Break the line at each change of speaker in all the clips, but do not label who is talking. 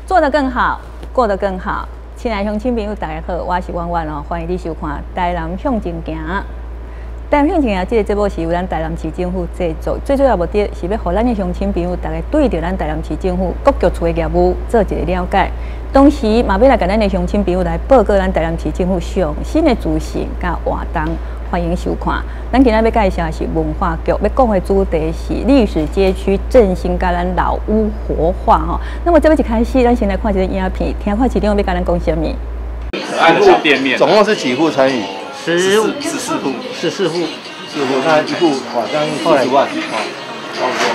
做得更好，过得更好。亲爱的乡亲朋友，大家好，我是婉婉哦，欢迎你收看《台南向前行》。台南向前行这个节目是由咱台南市政府制作，最主要目的是要让咱的乡亲朋友大家对着咱台南市政府各局处的业务做一个了解，同时嘛要来跟咱的乡亲朋友来报告咱台南市政府上新的资讯甲活动。欢迎收看。咱今日要介绍的是文化局，要讲的主题是历史街区振兴甲咱老屋活化吼。那么这边一开始，咱先来看一个影片，听看市长要跟咱讲什么。
可爱的小店面，
总共是几户参与
14户
？14户，那一户哇，将近40万，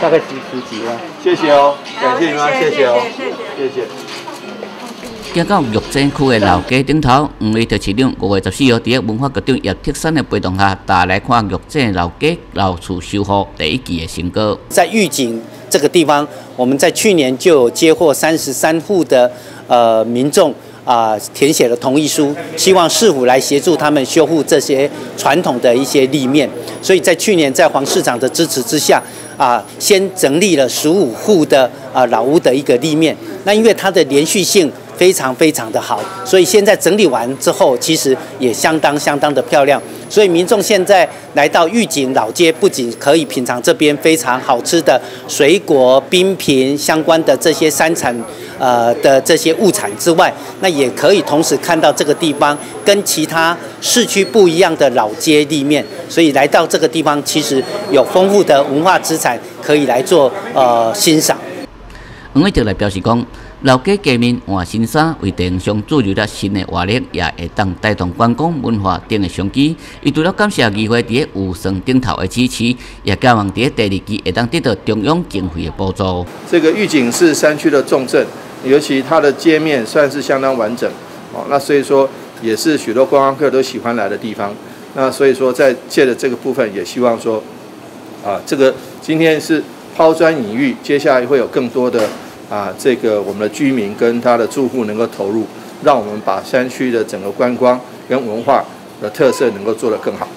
大概十几万。
谢谢哦，感谢你们，谢谢哦，谢谢。
行到玉井区的老街顶头，5月市长5月14號伫文化局長葉鐵山的陪同下，帶來看玉井老街老厝修復第一期的成果。
在玉井这个地方，我们在去年就有接获33户的民众填写了同意书，希望市府来协助他们修复这些传统的一些立面。所以在去年在黄市长的支持之下，先整理了15户的老屋的一个立面。那因为它的连续性非常的好，所以现在整理完之后，其实也相当的漂亮。所以民众现在来到玉井老街，不仅可以品尝这边非常好吃的水果、冰品相关的这些山产的这些物产之外，那也可以同时看到这个地方跟其他市区不一样的老街立面。所以来到这个地方，其实有丰富的文化资产可以来做欣赏。
黄伟哲来表示讲，老街街面换新衫，为地方上注入了新的活力，也会当带动观光文化等的商机。伊除了感谢议会伫有绳顶头的支持，也希望伫第2期会当得到中央经费的补助。
这个玉井是山区的重镇，尤其它的街面算是相当完整哦。那所以说也是许多观光客都喜欢来的地方。那所以说在借的这个部分，也希望说这个今天是抛砖引玉，接下来会有更多的。这个我们的居民跟他的住户能够投入，让我们把山区的整个观光跟文化的特色能够做得更好。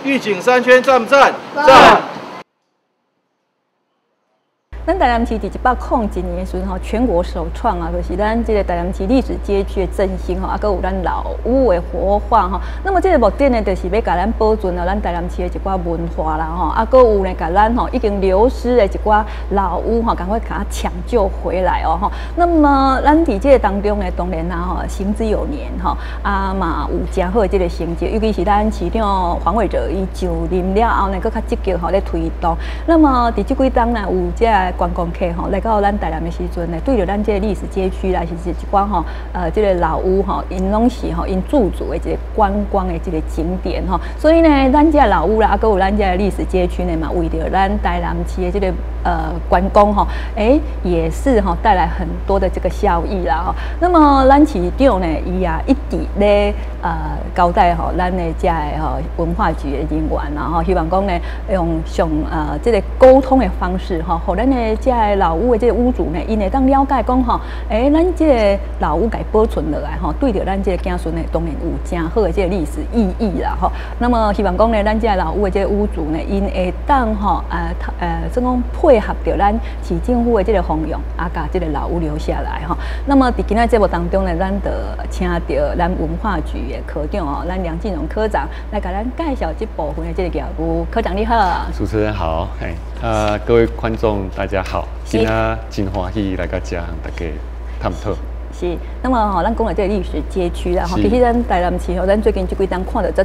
玉井山圈赞不赞？赞。
咱台南市伫101年的时候，全国首创就是咱这个台南市历史街区的振兴还有咱老屋的活化那么这个目的呢，就是要甲咱保存咱台南市的一寡文化啦还有呢，甲咱已经流失的一寡老屋赶快给它抢救回来那么咱伫这个当中呢，当然行之有年嘛有真好的这个成绩，尤其是咱市长黄伟哲伊就任了后呢，更较积极咧推动。那么伫这几冬呢，有这观光客来到咱台南的时阵呢，对着咱这个历史街区啦，是一寡这个老屋因拢是因驻足的一个观光的这个景点所以呢，咱这个老屋啦，还有咱这个历史街区呢嘛，为着咱台南市的这个观光也是带来很多的这个效益啦那么咱市长呢，伊也一直咧交代咱的这个文化局的人员啦希望讲呢用上这个沟通的方式互咱的这个老屋的这个屋主呢，因会当了解讲咱这个老屋该保存落来对着咱这个子孙呢，当然有真好的这个历史意义啦那么希望讲呢，咱这个老屋的这个屋主呢，因会当怎讲配合着咱市政府的这个方向，把这个老屋留下来那么伫今仔节目当中呢，咱就请到咱文化局的科长咱梁进荣科长来给咱介绍这部分的这个业务。科长你好，
主持人好，各位观众大家好，今仔真欢喜来到这和大家探讨。
是，那么咱讲的这个历史街区啦其实咱台南市咱最近这几天看到这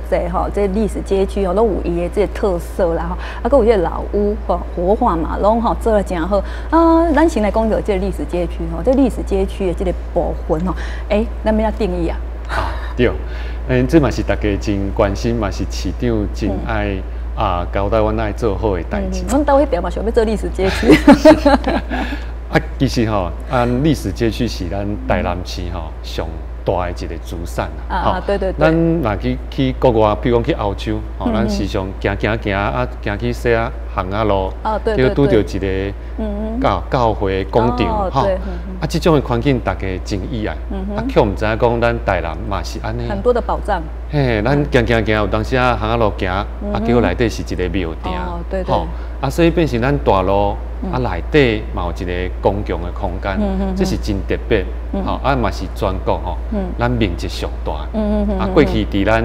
这历史街区都有伊的这个特色啦还有这个老屋活化嘛，拢做得真好咱先来讲到这个历史街区这历史街区的这个部分咱要定义
对，这嘛是大家真关心，嘛是市长真爱交代阮爱做好的代志。
阮到迄条嘛想要做历史街区。
其实历史街区是咱台南市上大的一个资产
对。
咱若去国外，比如讲去欧洲，咱时常行去西巷路，就拄到一个教会广场这种的环境大家真意爱。却唔知影讲咱台南嘛是安尼。
很多的宝藏。
咱行，有当时巷路行，结果内底是一个庙埕。
对。
啊，所以变成咱大路啊内底嘛有一个公共的空间，这是真特别，吼啊嘛是全国吼，咱面积上大，啊过去伫咱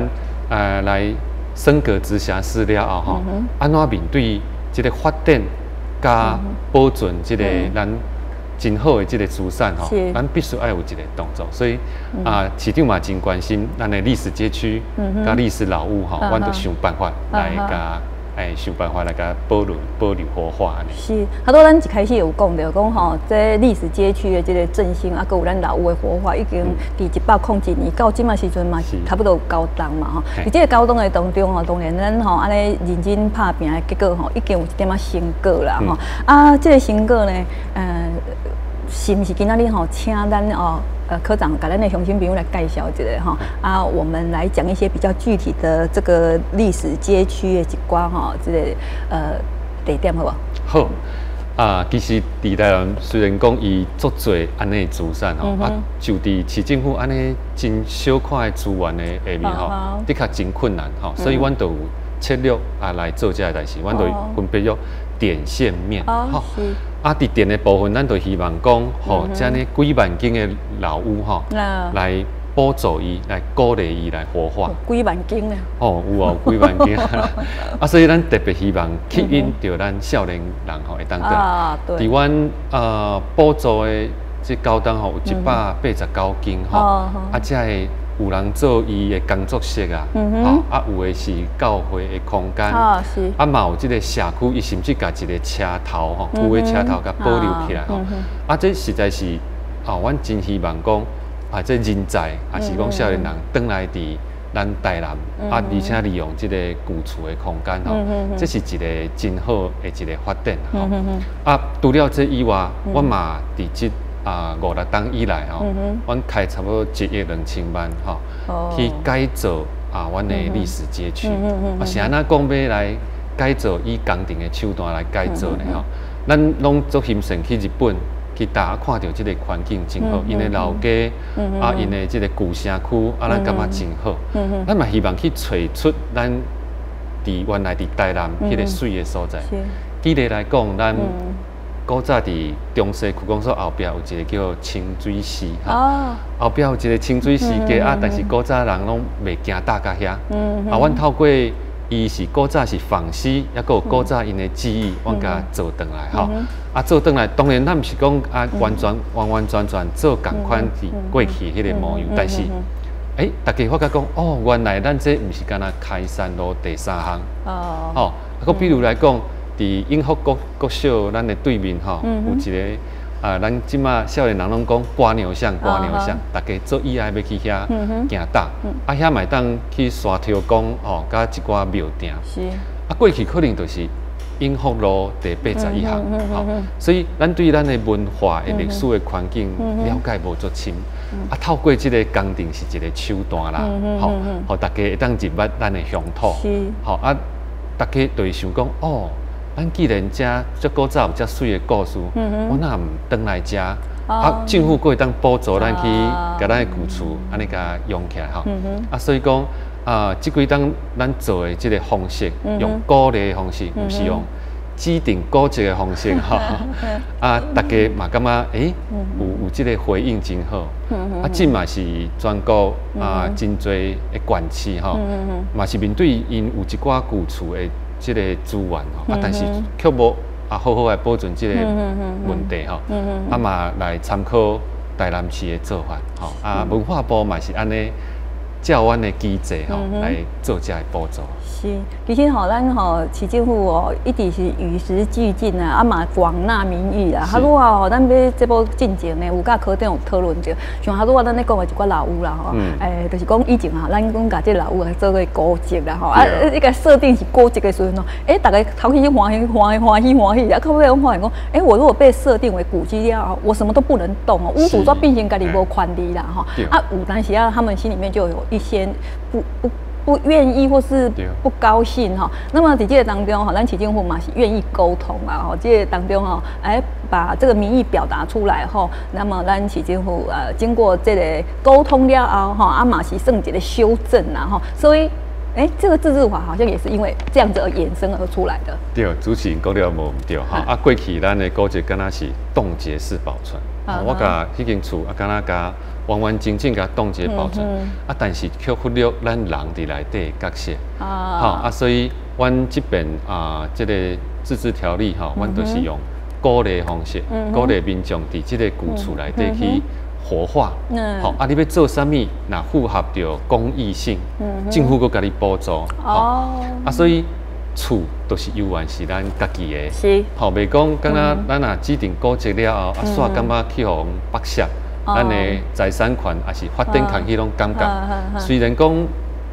来升格直辖市了后吼，安怎面对这个发展加保存这个咱真好的这个资产吼，咱必须要有一个动作，所以市长嘛真关心咱的历史街区加历史老屋吼，阮就想办法来甲。想办法来甲保留活化安尼。
是，好多咱一开始有讲到，讲吼，这历史街区的这个振兴，啊，佮有咱老屋的活化，已经伫101年到即马时阵嘛，差不多有9档嘛吼。伫这个9档的当中吼，当然咱吼安尼认真拍拼的结果吼，已经有一点仔成果啦吼。啊，这个成果呢，是不是今仔日吼，请咱科长给咱的乡亲朋友来介绍一下哈啊，我们来讲一些比较具体的这个历史街区的一寡哈，这个地点好不好？
好啊，其实伫台湾虽然讲伊足侪安尼资产吼，啊，就伫市政府安尼真小块的资源的下面吼，的确真困难吼，所以阮就有策略来做这个代志，阮就分别用点线面吼。啊，伫电的部分，咱就希望讲，吼，将呢几万间的老屋吼，来补助伊，来鼓励伊来活化。
几万间呢？
哦，有哦，几万间。啊，所以咱特别希望吸引到咱少年人吼，会当得。伫阮补助的这9档吼，有189间吼，啊，这个有人做伊的工作室啊，吼，啊，有的是教会的空间，啊嘛有这个社区，伊甚至甲一个车头吼，旧的车头甲保留起来吼，啊，这实在是阮真希望讲这人才，还是讲少年人转来伫咱台南，而且利用这个旧厝的空间吼，这是一个真好的一个发展吼。啊，除了这以外，我嘛伫这5、6档以来吼，阮开差不多1亿2千万吼，去改造阮的历史街区。是安怎讲要来改造以工程的手段来改造呢吼？咱拢做欣赏去日本，去大家看到这个环境真好，因的老街因的这个旧城区咱感觉真好。咱嘛希望去找出咱原来伫台南迄个水的所在。举例来讲，咱古早伫中西区公所后壁有一个叫清水寺，后壁有一个清水寺街但是古早人拢袂行搭到遐。阮透过伊是古早是仿诗，还佫有古早因的记忆，阮甲做转来吼。做转来，当然咱毋是讲完全做共款是过去迄个模样，但是大家发觉讲原来咱这毋是干那开山路第3项。佫比如来讲。伫永福国小，咱的对面吼，有一个咱即马少年人拢讲瓜牛巷，大家做以后要去遐行搭，遐嘛当去山条公吼，甲一寡庙埕。是。过去可能就是永福路第81巷，吼，所以咱对咱的文化的历史的环境了解无足深。透过这个工程是一个手段啦，吼，互大家会当入捌咱的乡土。是。吼大家就会想讲咱既然遮古早有遮水的故事，我哪唔转来遮？政府佫会当补助咱去甲咱的旧厝安尼甲用起来吼。所以讲即几档咱做的即个方式，用鼓励的方式，毋是用指定鼓励的方式吼。大家嘛感觉有即个回应真好。即嘛是全国真侪的县市吼，嘛是面对因有一寡旧厝的。这个资源吼，但是却无好好来保存这个问题吼，嘛来参考台南市的做法吼，文化部嘛是安尼照阮的机制吼来做这个补助。是，其实咱市政府一直是与时俱进嘛广纳民意啦。咱要这波进前呢，有甲科长有讨论着，像咱咧讲的一寡老屋啦就是讲以前咱讲甲这老屋做个古迹啦一个设定是古迹的时阵大家头起欢喜，到尾我发现讲，我如果被设定为古迹了，我什么都不能动屋主做变成家己无权利啦有当时他们心里面就有一些不愿意或是不高兴那么在这个当中咱市政府嘛是愿意沟通这个当中把这个民意表达出来那么咱市政府经过这个沟通了后嘛是算一个修正啦所以
这个自治法好像也是因为这样子而衍生而出来的。
对，主持人讲了无唔对哈。啊，过去咱的古迹敢若是冻结式保存，我甲迄间厝啊，敢若甲完完整整甲冻结保存，啊，但是却忽略咱人伫内底的角色。啊，所以阮这边这个自治条例阮都是用鼓励方式，鼓励民众伫这个古厝内底去活化。你要做啥物，若符合着公益性，政府佫甲你补助。所以厝都是有缘是咱家己的。是。袂讲敢若咱若指定古迹了后，煞感觉去互剥削，咱的财产权也是法定空气拢感觉。虽然讲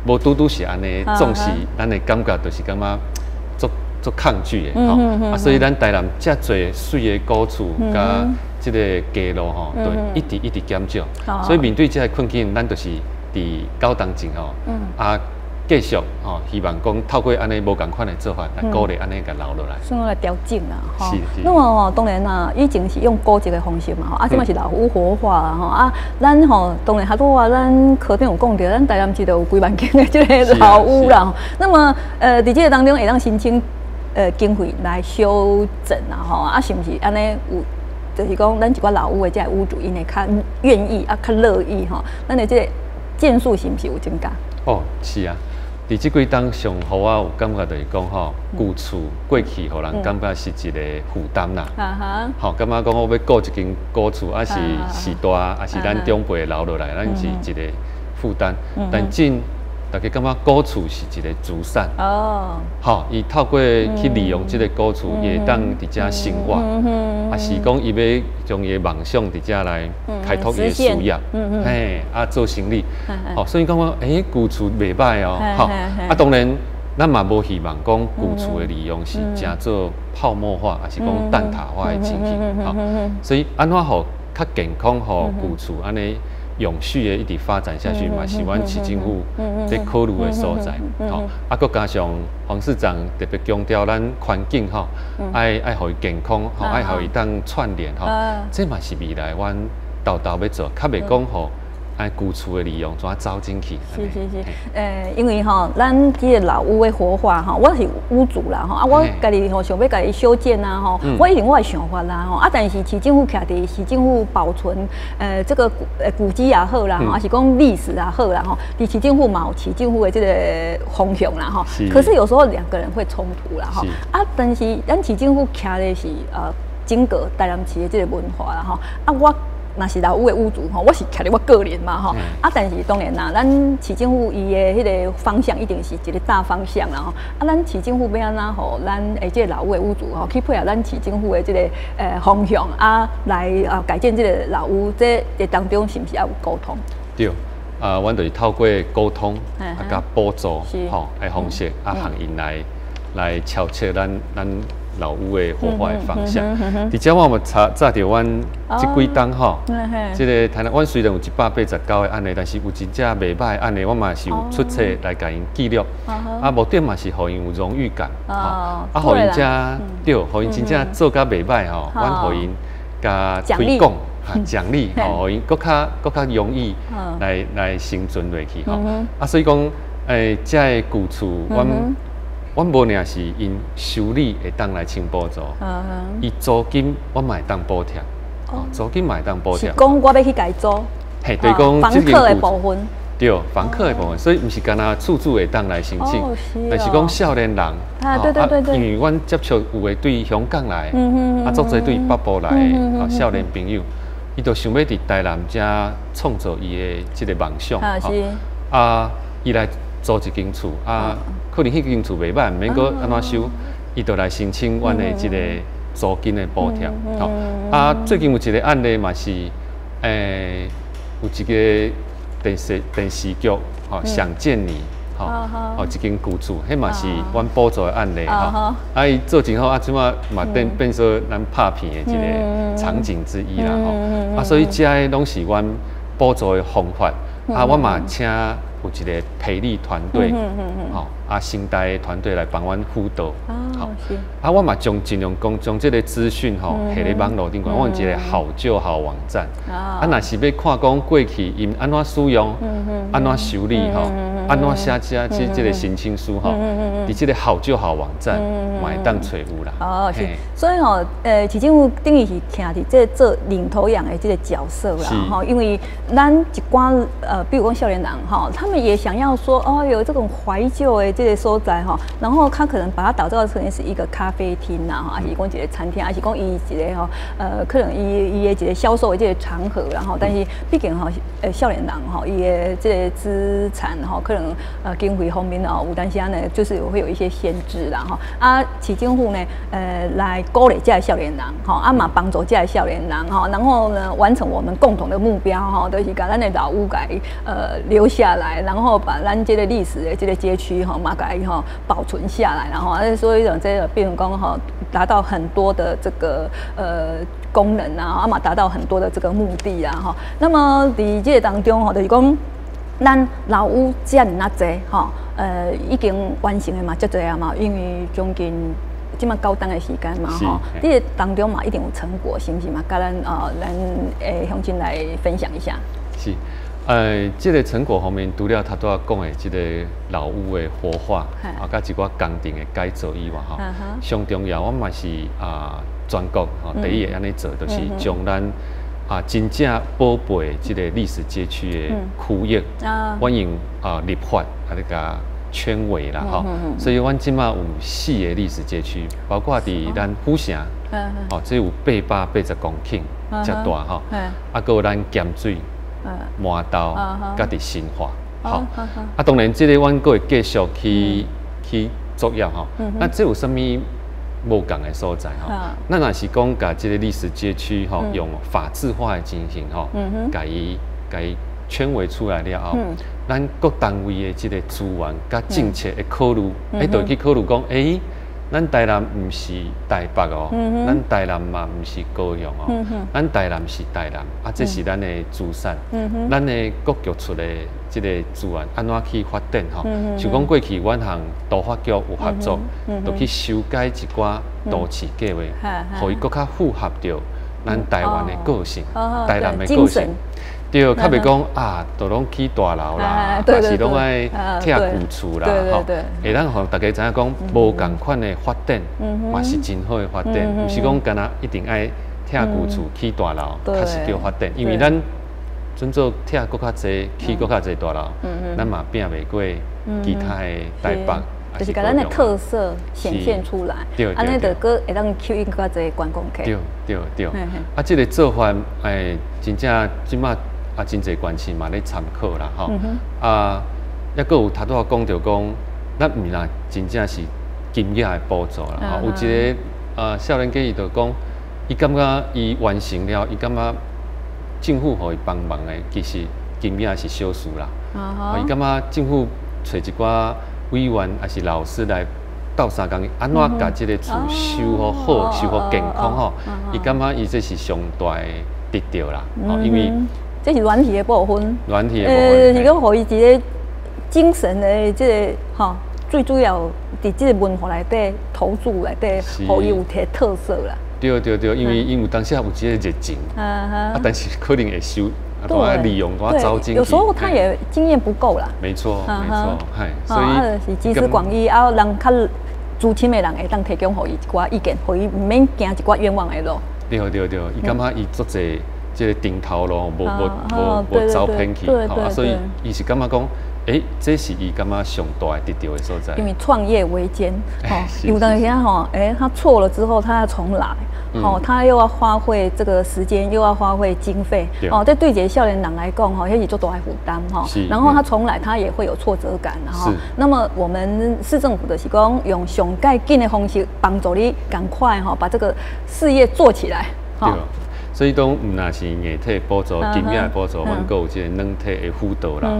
无拄拄是安尼，总是咱的感觉就是感觉足抗拒的。所以咱台南遮侪水的古厝，甲这个街路都一直减少。所以面对这个困境，咱就是伫高当前继续希望讲透过安尼无共款的做法来鼓励安尼甲留落来，
算来调整啦。是。那么当然啦，以前是用古迹的方式嘛，即嘛是老屋活化啦咱当然较多咱课程有讲到，咱台南市都有几万间的这个老屋啦。那么伫这个当中会当申请经费来修整啦是毋是安尼有？就是讲咱一寡老屋的这屋主，因会较愿意较乐意咱的这个件数是毋是有增加？
是啊。伫即几档上好有感觉就是讲旧厝过去，互人感觉是一个负担啦。感觉讲我要顾一间古厝，是大，是咱长辈留落来，咱是一个负担。但大家感觉古厝是一个资产。伊透过去利用即个古厝，也当伫遮生活，是讲伊要将伊的梦想伫遮来开拓伊的事业，做生意。所以讲旧厝袂歹当然，咱嘛无希望讲旧厝的利用是真做泡沫化，还是讲蛋挞化的情形。所以安怎互较健康，互旧厝安尼永续的一直发展下去嘛，是阮市政府在考虑的所在。佮加上黄市长特别强调咱环境爱互伊健康爱互伊当串联这嘛是未来阮豆要做，较袂讲互旧厝的利用怎走进去。
是。因为咱这个老屋的活化我是屋主啦我家己想要家己修建我一定我的想法啦但是市政府徛伫市政府保存这个古迹也好啦还是讲历史也好啦伫市政府嘛有市政府的这个方向啦可是有时候两个人会冲突啦但是咱市政府徛的是整个台南市的这个文化啦我若是老屋的屋主我是徛伫我个人嘛但是当然啦，咱市政府伊的迄个方向一定是一个大方向啦咱市政府要安怎互咱这个老屋的屋主去配合咱市政府的这个方向来改建这个老屋，这当中是不是要有沟通？
对，阮就是透过沟通甲补助的方式向因来敲切咱老屋的活化的方向。伫遮我嘛查到阮即几档即个台南，阮虽然有189个案例，但是有真正袂歹的案例，我嘛是有出册来甲因记录。目的嘛是互因有荣誉感，互因互因真正做甲袂歹阮互因甲推广奖励，互因更较容易来生存落去所以讲遮个旧厝阮无领是因修理会当来请补助，伊租金我嘛会当补贴，租金嘛会当补贴。
是讲我要去改租，
对讲
房客的部分。
对，房客的部分，所以毋是干那厝主会当来申请，但是讲少年人，对，因为阮接触有诶对香港来，足侪对北部来的少年朋友，伊就想要伫台南遮创造伊的即个梦想，伊来租一间厝可能迄间厝袂歹，毋免阁安怎修，伊就来申请阮的即个租金的补贴。最近有一个案例嘛是，有一个电视剧想见你，一间旧厝，迄嘛是阮补助的案例伊做真好即马嘛变做咱拍片的一个场景之一啦所以遮个拢是阮补助的方法。我嘛请有一个培力团队，新代团队来帮阮辅导。好，我嘛尽量将这个资讯吼下咧网络顶管，我有一个好就好网站。若是要看讲过去因安怎使用，安怎修理吼，安怎写这个申请书吼，伫这个好就好网站嘛会当找有啦。
哦，是，所以吼，市政府等于是徛伫这做领头羊的这个角色啦，哈，因为咱一寡比如讲少年人哈，他们也想要说哦，有这种怀旧的这个所在哈，然后他可能把它打造成是一个咖啡厅呐，哈，还是讲一个餐厅，还是讲伊一个哈，可能伊的一个销售的这个场合，然后但是毕竟哈，少年人哈，伊的这个资产哈，可能经费方面哦，有当时呢就是会有一些限制啦哈，啊，市政府呢来鼓励这些少年人哈，嘛帮助这些少年人哈，然后呢完成我们共同的目标哈，就是把咱的老屋给留下来，然后把咱这个历史的这个街区哈，嘛给哈保存下来，然后所以讲这个变工哈，达到很多的这个功能啊，嘛达到很多的这个目的啊哈。那么在这个当中哈，就是讲咱老屋这样那济哈，已经完成的嘛，足济啊嘛，因为将近即马9档的时间嘛吼，这个当中嘛一定有成果，是不是嘛？甲咱乡亲来分享一下。
是，这个成果方面，除了他都要讲的这个老屋的活化，甲一寡工程的改造以外，哈，上重要，我嘛是全国第一个安尼做，就是将咱真正宝贝这个历史街区的区域，我用立法你甲圈围啦，哈，所以阮即马有4个历史街区，包括伫咱府城，这有880公顷，遮大哈，搁有咱咸水、麻豆，甲伫新化，好，当然这个阮搁会继续去作业吼，那这有啥物无共的所在吼？咱若是讲甲这个历史街区吼，用法制化的进行吼，甲伊圈围出来了后，咱各单位的这个资源甲政策的考虑，就去考虑讲，咱台南唔是台北哦，咱台南嘛唔是高雄哦，咱台南是台南，这是咱的资产，咱的各局出的这个资源安怎去发展吼？就讲过去阮行都发局有合作，就去修改一寡都市计划，互伊更较符合着咱台湾的个性，台南的个性。对，较袂讲都拢起大楼啦，还是拢爱拆旧厝啦，吼，会当互大家知影讲，无共款的发展，嘛是真好的发展，毋是讲干那一定爱拆旧厝、起大楼，才是叫发展。因为咱准做拆搁较济、起搁较济大楼，咱嘛拼袂过其他的台北。
就是把咱的特色显现出来，安尼就搁会当吸引较济观光客。对，这个做法，真正即马真侪关系嘛咧参考啦，吼，抑搁有头拄仔讲着讲，咱毋啦真正是金额的补助啦，吼，有一个少年家伊就讲，伊感觉伊完成了，伊感觉政府互伊帮忙的，其实金额是小数啦，伊感觉政府找一寡委员还是老师来斗相共，安怎甲即个厝修好、修好健康吼？伊感觉伊这是上大的得着啦，因为这是软体的部分。
软体的部分，
是讲互伊一个精神的即个吼，最主要伫即个文化内底投注内底，互伊有摕特色啦。
对，因为有当时有即个热情，但是可能会收。对，利用我招进去，
有时候他也经验不够啦。
没错，嗨，
所以是集思广益，啊，让较资深的人会当提供互伊一寡意见，互伊唔免行一寡冤枉的路。对，
伊感觉伊做者即个顶头路无走偏去，所以伊是感觉讲，这是伊感觉上大得着的所在。因
为创业维艰，有当时吼，他错了之后，他要重来。他又要花费这个时间，又要花费经费，这对一个少年人来讲，那是做大的负担，然后他重来，他也会有挫折感，那么我们市政府的是讲用上盖紧的方式帮助你赶快把这个事业做起来。
对，所以讲唔那是硬体补助、金额的补助，阮阁有即个软体的辅导啦，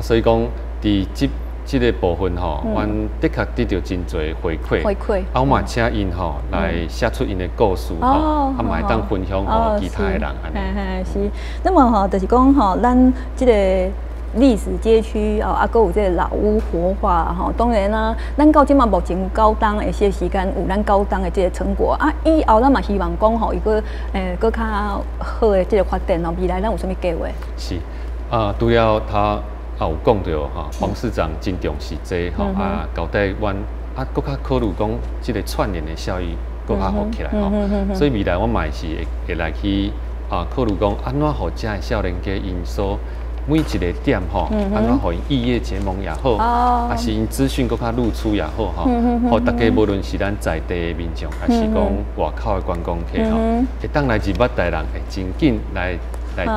所以讲伫这个部分阮的确得到真侪回馈，我嘛请因来写出因的故事嘛会当分享给其他的人安尼。
是，那么就是讲咱这个历史街区哦，啊，搁有这个老屋活化吼。当然啦，咱到即嘛目前高档的些时间有咱高档的这个成果啊，以后咱嘛希望讲吼，伊个搁较好的这个发展哦，未来咱有啥物计划？
是啊，除了他有讲到哈，黄市长真重视这吼啊，交代阮啊，搁较考虑讲这个串联的效益搁较好起来吼，所以未来我嘛是会来去啊考虑讲安怎互遮的少年家因所每一个点吼，安怎互因异业结盟也好，啊是因资讯搁较露出也好吼，互大家无论是咱在地的民众，还是讲外口的观光客吼，会当来入捌台人，会真紧来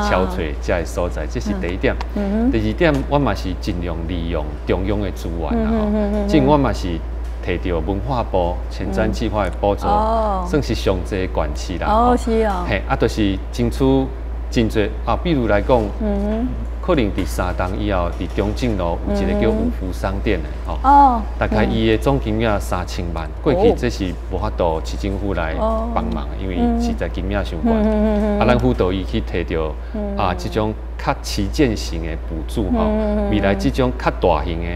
敲找遮个所在，这是第一点。第二点，我嘛是尽量利用中央的资源啦吼，即我嘛是摕到文化部前瞻计划的补助，算是上济管市啦。
哦，是哦。
嘿，啊，就是争取真侪啊，比如来讲，可能第3档以后，伫中正路有一个叫五福商店的吼，大概伊的总金额3000万，过去这是无法度市政府来帮忙，因为实在金额伤悬。啊，咱辅导伊去摕到啊，这种较旗舰型的补助吼，未来这种较大型的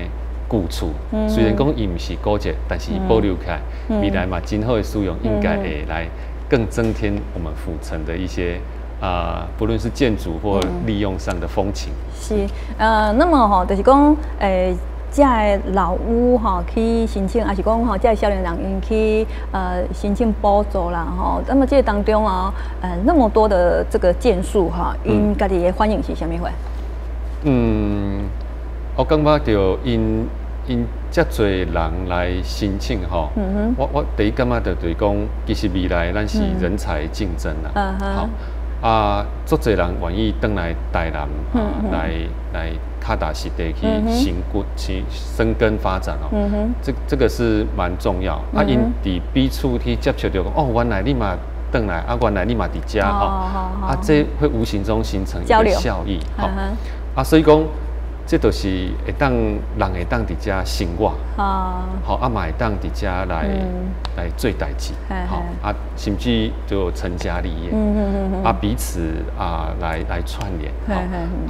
旧厝，虽然讲伊毋是高级，但是伊保留起来，未来嘛今后的使用应该会来更增添我们府城的一些。不论是建筑或利用上的风情，
是那么吼，就是讲这老屋吼去申请，还是讲吼这少年人因去申请补助啦吼。那么这当中哦，那么多的这个件数哈，因家己的反应是虾米货？
我感觉到因遮侪人来申请吼，我第一感觉就是讲，其实未来咱是人才竞争啦，好。足侪人愿意转来台南来卡达实地去生根发展哦，这个是蛮重要。因伫彼此去接触到哦，原来你嘛转来，原来你嘛伫遮吼，这会无形中形成一个效益，所以讲。这都是会当人会当伫遮生活，好嘛会当伫遮来做代志，好甚至就成家立业，彼此来串联，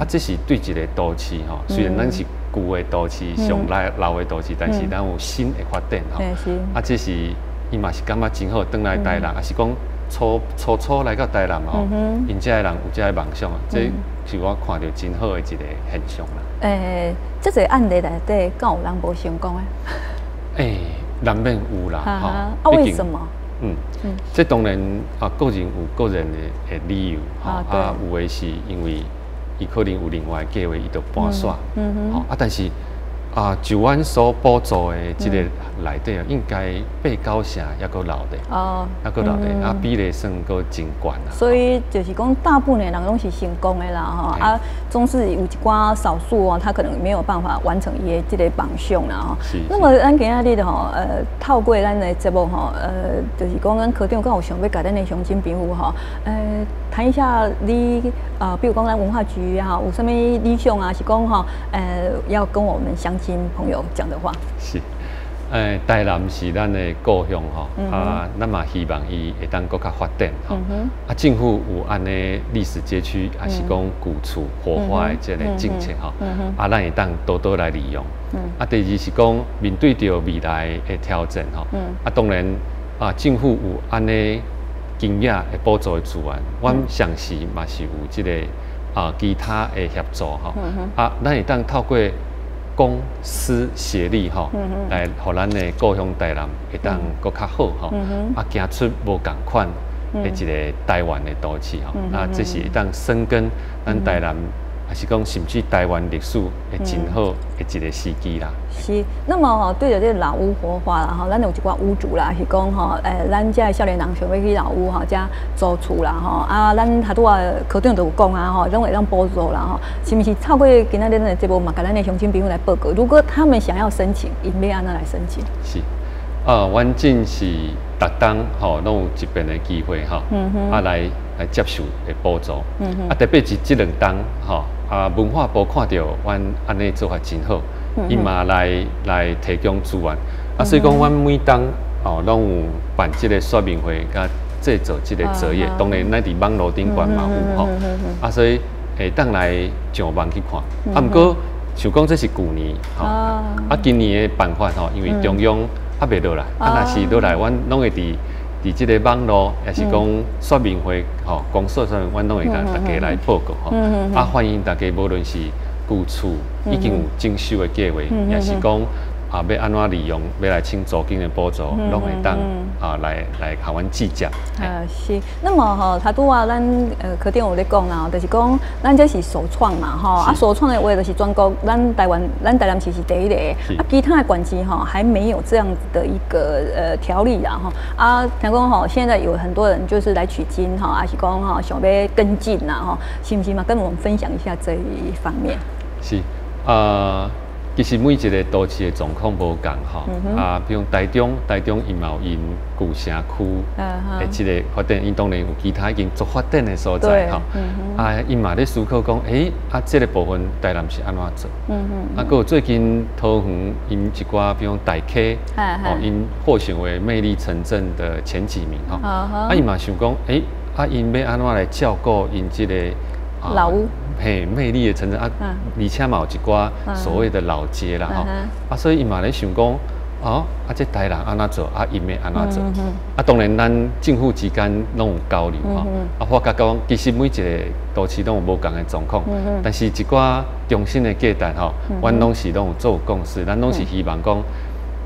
这是对一个都市吼，虽然咱是旧的都市，上老的都市，但是咱有新的发展吼，这是伊嘛是感觉真好，转来台南，还是讲初来到台南吼，因遮的人有遮的梦想，这是我看到真好的一个现象啦。
这个案例内底，敢有人无成功诶？
难免有啦，
为什么？
这当然个人有个人的理由，有的是因为伊可能有另外计划，伊就搬煞，但是。就阮所补助的这个内底应该8、9成还阁留的，还阁留的，比例算阁真悬啦。
所以就是讲，大部分的人拢是成功的啦，吼，总是有一寡少数哦，他可能没有办法完成伊的这个梦想啦，吼。那么咱今仔日吼，透过咱的节目吼，就是讲咱科长敢有想要甲咱的乡亲朋友吼，谈一下你比如讲咱文化局啊，有啥物理想啊，是讲吼，要跟我们乡亲朋友讲的话
是，台南是咱的故乡吼，咱嘛希望伊会当更较发展吼，政府有安尼历史街区，还是讲旧厝活化的这个政策吼，咱会当多多来利用。第二是讲面对着未来的挑战吼，当然政府有安尼经验的补助的资源，阮上时嘛是有这个其他的协助吼，咱会当透过公私协力吼，来互咱的故乡台南会当搁较好吼，行出无共款的一个台湾的都市吼，这是会当深耕咱台南，还是讲甚至台湾历史的真好的一个时机啦。
是，那么吼，对着这老屋活化啦，吼，咱有一寡屋主啦，是讲吼，咱遮的少年人想要去老屋吼，遮租厝啦，吼，咱头拄科长都有讲啊，吼，拢会当补助啦，吼，是不是透过今仔日的节目嘛，甲咱的乡亲朋友来报告，如果他们想要申请，应要安怎来申请？
是，阮正是逐档吼，拢有一遍的机会吼，来接受的补助，特别是这2档吼，文化部看到阮安尼做法真好。伊嘛来提供资源，所以讲，阮每当拢有办这个说明会，甲制作这个作业。当然，咱伫网络顶管嘛有吼，所以会当来上网去看。啊，不过想讲这是旧年，今年的办法因为中央还未落来，若是落来，阮拢会伫这个网络，也是讲说明会，公说上，阮拢会甲大家来报告，欢迎大家，无论是旧厝已经有征收的计划，也是讲要安怎利用，要来请租金的补助，拢会当来甲阮计价。
是。那么他拄啊，咱课顶有咧讲啦，就是讲咱这是首创嘛，首创的话就是全国咱台南市是第一个，其他的县市还没有这样子的一个条例啦听讲现在有很多人就是来取经还是讲想要跟进啦是不是嘛？跟我们分享一下这一方面。
是其实每一个都市的状况无共比如台中因嘛有因旧城区的这个发展，因当然有其他已经做发展的所在因嘛咧思考讲，这个部分台南是安怎做？还有最近桃园因一寡，比如大溪因获选为魅力城镇的前几名因嘛想讲，因要安怎来照顾因这个
老屋。
魅力的城镇而且嘛有一寡所谓的老街啦所以伊嘛咧想讲，这台人安怎做，因要安怎做当然咱政府之间拢有交流发觉讲，其实每一个都市拢有无同的状况，但是一寡中心的价值阮拢是拢有做共识，咱拢是希望讲，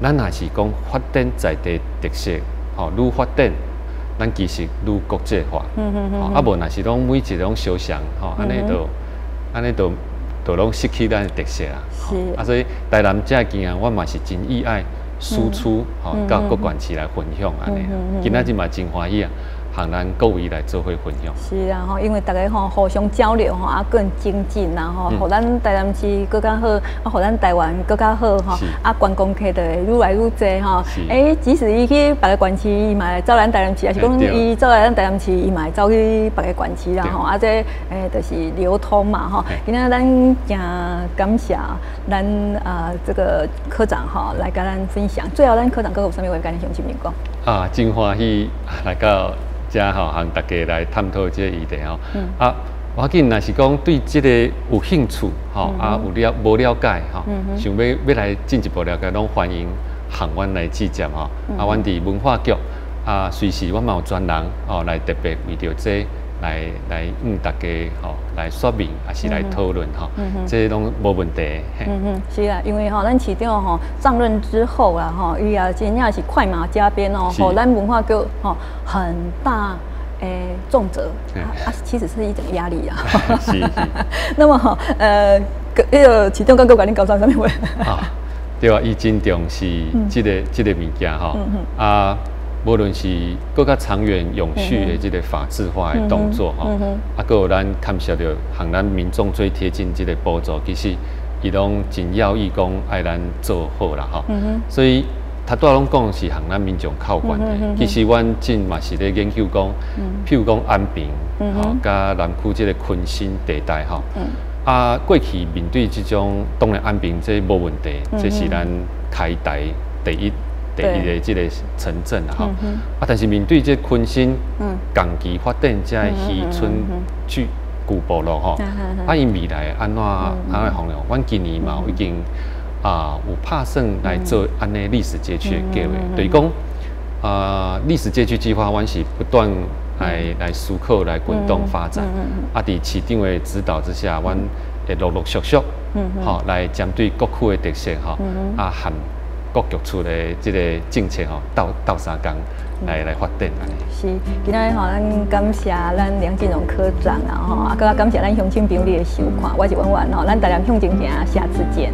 咱也是讲发展在地特色愈发展。咱其实愈国际化，无若是讲每一种小巷，安尼都拢失去咱的特色啦。所以台南这件我嘛是真意爱输出，到各县市来分享安尼。今仔日嘛真欢喜向咱各位来做伙分享。
是啊，因为大家互相交流更精进互咱台南市更加好，互咱台湾更加好观光客就会愈来愈多即使伊去别个县市，伊嘛走咱台南市，还是讲伊走来咱台南市，伊嘛走去别个县市啦这就是流通嘛今仔咱真感谢咱这个科长来跟咱分享。最后咱科长阁有啥物话跟咱乡亲民讲？
真欢喜来到。向大家来探讨这个议题我紧若是讲对这个有兴趣无了解想要来进一步了解，拢欢迎向阮来指教阮伫文化局随时阮嘛有专人来特别为着这来大家来说明，还是来讨论这拢无问题。
是啊，因为咱市长上任之后啦伊也真正是快马加鞭咱文化局很大重责其实是一种压力
是。
那么市长刚刚甲恁交代啥物话？
对伊真重视这个物件无论是更加长远永续的这个法制化的动作还有咱感谢着向咱民众最贴近这个补助，其实伊拢真要义讲爱咱做好啦所以他拄仔拢讲是向咱民众靠关的。其实阮真嘛是咧研究讲，譬如讲安平甲南区这个昆新地带过去面对这种当然安平这无问题，这是咱开台第一的这个城镇但是面对这昆新港期发展这渔村去古部落因未来安怎方向？阮今年嘛已经有拍算来做安尼历史街区的计划，就是讲历史街区计划，阮是不断来思考来滚动发展伫市长的指导之下，阮会陆陆续续来针对各区的特色含各局处的这个政策斗相共来发展
是，今仔咱感谢咱梁进荣科长更加感谢咱乡亲朋友的收看，我是婉婉咱台南向前行，下次见。